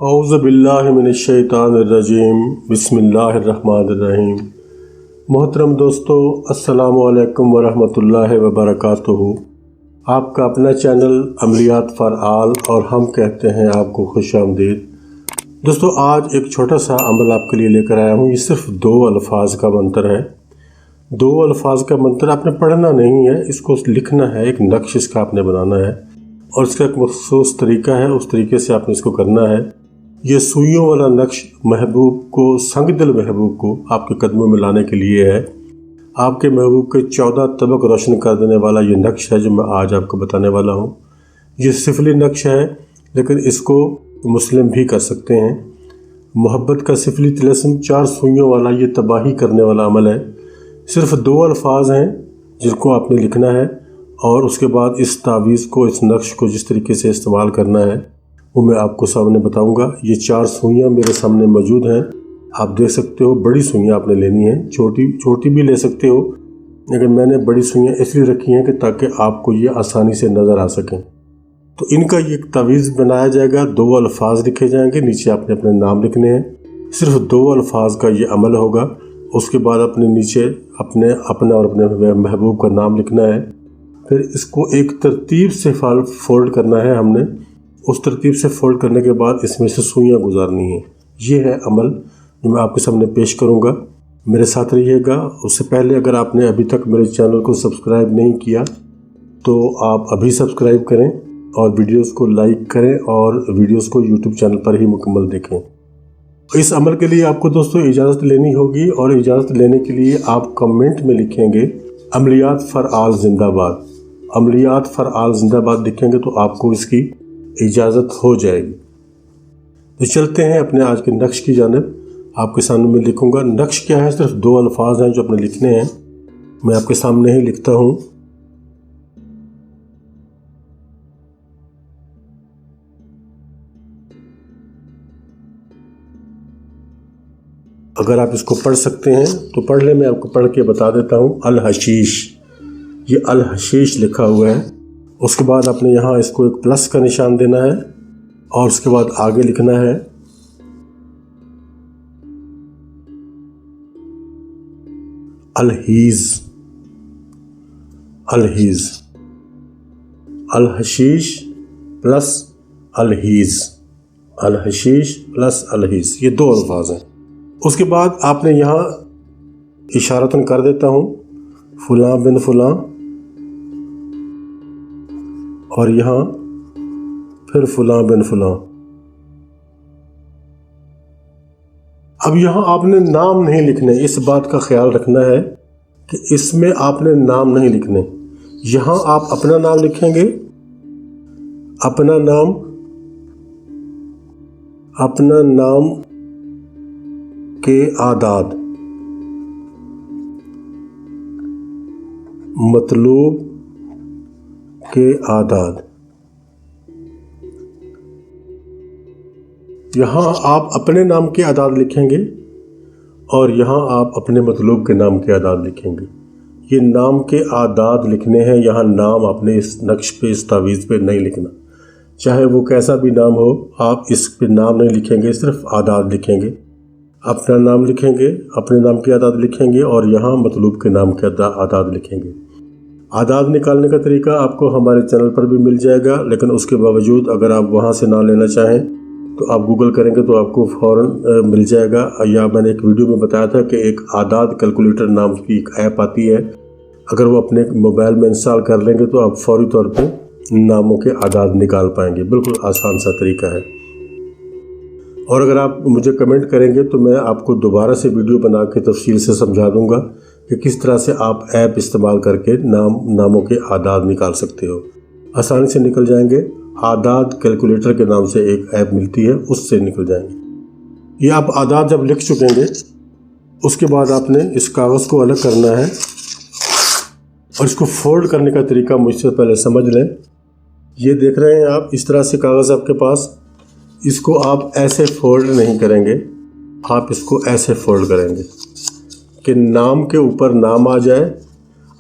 اعوذ باللہ من الشیطان الرجیم، بسم اللہ الرحمن الرحیم۔ محترم دوستو، السلام علیکم ورحمۃ اللہ وبرکاتہ۔ آپ کا اپنا چینل عملیات فار آل اور ہم کہتے ہیں آپ کو خوش آمدید۔ دوستو، آج ایک چھوٹا سا عمل آپ کے لیے لے کر آیا ہوں۔ یہ صرف 2 الفاظ کا منتر ہے۔ 2 الفاظ کا منتر آپ نے پڑھنا نہیں ہے، اس کو لکھنا ہے۔ ایک نقش اس کا آپ نے بنانا ہے اور اس کا ایک مخصوص طریقہ ہے، اس طریقے سے آپ نے اس کو کرنا ہے۔ یہ سوئیوں والا نقش محبوب کو، سنگ دل محبوب کو آپ کے قدموں میں لانے کے لیے ہے۔ آپ کے محبوب کے 14 طبق روشن کر دینے والا یہ نقش ہے جو میں آج آپ کو بتانے والا ہوں۔ یہ سفلی نقش ہے، لیکن اس کو مسلم بھی کر سکتے ہیں۔ محبت کا سفلی طلسم 4 سوئیوں والا یہ تباہی کرنے والا عمل ہے۔ صرف 2 الفاظ ہیں جن کو آپ نے لکھنا ہے، اور اس کے بعد اس تعویذ کو، اس نقش کو جس طریقے سے استعمال کرنا ہے وہ میں آپ کو سامنے بتاؤں گا۔ یہ 4 سوئیاں میرے سامنے موجود ہیں، آپ دیکھ سکتے ہو۔ بڑی سوئیاں آپ نے لینی ہیں، چھوٹی بھی لے سکتے ہو، لیکن میں نے بڑی سوئیاں اس لیے رکھی ہیں کہ تاکہ آپ کو یہ آسانی سے نظر آ سکیں۔ تو ان کا یہ ایک تعویذ بنایا جائے گا۔ 2 الفاظ لکھے جائیں گے، نیچے آپ نے اپنے نام لکھنے ہیں۔ صرف 2 الفاظ کا یہ عمل ہوگا۔ اس کے بعد اپنے نیچے اپنا اور اپنے محبوب کا نام لکھنا ہے۔ پھر اس کو ایک ترتیب سے فولڈ کرنا ہے ہم نے۔ اس ترتیب سے فولڈ کرنے کے بعد اس میں سے سوئیاں گزارنی ہیں۔ یہ ہے عمل جو میں آپ کے سامنے پیش کروں گا، میرے ساتھ رہیے گا۔ اس سے پہلے اگر آپ نے ابھی تک میرے چینل کو سبسکرائب نہیں کیا تو آپ ابھی سبسکرائب کریں اور ویڈیوز کو لائک کریں اور ویڈیوز کو یوٹیوب چینل پر ہی مکمل دیکھیں۔ اس عمل کے لیے آپ کو دوستو اجازت لینی ہوگی، اور اجازت لینے کے لیے آپ کمنٹ میں لکھیں گے عملیات فار آل زندہ باد۔ عملیات فار آل زندہ باد لکھیں گے تو آپ کو اس کی اجازت ہو جائے گی۔ تو چلتے ہیں اپنے آج کے نقش کی جانب۔ آپ کے سامنے میں لکھوں گا۔ نقش کیا ہے؟ صرف 2 الفاظ ہیں جو اپنے لکھنے ہیں۔ میں آپ کے سامنے ہی لکھتا ہوں۔ اگر آپ اس کو پڑھ سکتے ہیں تو پڑھ لیں، میں آپ کو پڑھ کے بتا دیتا ہوں۔ الحشیش، یہ الحشیش لکھا ہوا ہے۔ اس کے بعد آپ نے یہاں اس کو ایک پلس کا نشان دینا ہے، اور اس کے بعد آگے لکھنا ہے الحیز۔ الحیز، الحشیش پلس الحیز، الحشیش پلس الحیز، یہ 2 الفاظ ہیں۔ اس کے بعد آپ نے یہاں اشارتاً کر دیتا ہوں فلاں بن فلاں، اور یہاں پھر فلاں بن فلاں۔ اب یہاں آپ نے نام نہیں لکھنے، اس بات کا خیال رکھنا ہے کہ اس میں آپ نے نام نہیں لکھنے۔ یہاں آپ اپنا نام لکھیں گے، اپنا نام کے اعداد، مطلوب کے اعداد۔ یہاں آپ اپنے نام کے اعداد لکھیں گے، اور یہاں آپ اپنے مطلوب کے نام کے اعداد لکھیں گے۔ یہ نام کے اعداد لکھنے ہیں، یہاں نام آپ نے اس نقش پہ، اس تعویذ پہ نہیں لکھنا، چاہے وہ کیسا بھی نام ہو۔ آپ اس پہ نام نہیں لکھیں گے، صرف اعداد لکھیں گے۔ اپنا نام لکھیں گے، اپنے نام کے اعداد لکھیں گے، اور یہاں مطلوب کے نام کے اعداد لکھیں گے۔ اعداد نکالنے کا طریقہ آپ کو ہمارے چینل پر بھی مل جائے گا، لیکن اس کے باوجود اگر آپ وہاں سے نہ لینا چاہیں تو آپ گوگل کریں گے تو آپ کو فوراً مل جائے گا۔ یا میں نے ایک ویڈیو میں بتایا تھا کہ ایک اعداد کیلکولیٹر نام کی ایک ایپ آتی ہے، اگر وہ اپنے موبائل میں انسٹال کر لیں گے تو آپ فوری طور پہ ناموں کے اعداد نکال پائیں گے۔ بالکل آسان سا طریقہ ہے۔ اور اگر آپ مجھے کمنٹ کریں گے تو میں آپ کو دوبارہ سے ویڈیو بنا کے تفصیل سے سمجھا دوں گا کہ کس طرح سے آپ ایپ استعمال کر کے ناموں کے اعداد نکال سکتے ہو۔ آسانی سے نکل جائیں گے۔ اعداد کیلکولیٹر کے نام سے ایک ایپ ملتی ہے، اس سے نکل جائیں گے۔ یہ آپ اعداد جب لکھ چکیں گے، اس کے بعد آپ نے اس کاغذ کو الگ کرنا ہے، اور اس کو فولڈ کرنے کا طریقہ مجھ سے پہلے سمجھ لیں۔ یہ دیکھ رہے ہیں آپ، اس طرح سے کاغذ آپ کے پاس، اس کو آپ ایسے فولڈ نہیں کریں گے، آپ اس کو ایسے فولڈ کریں گے کہ نام کے اوپر نام آ جائے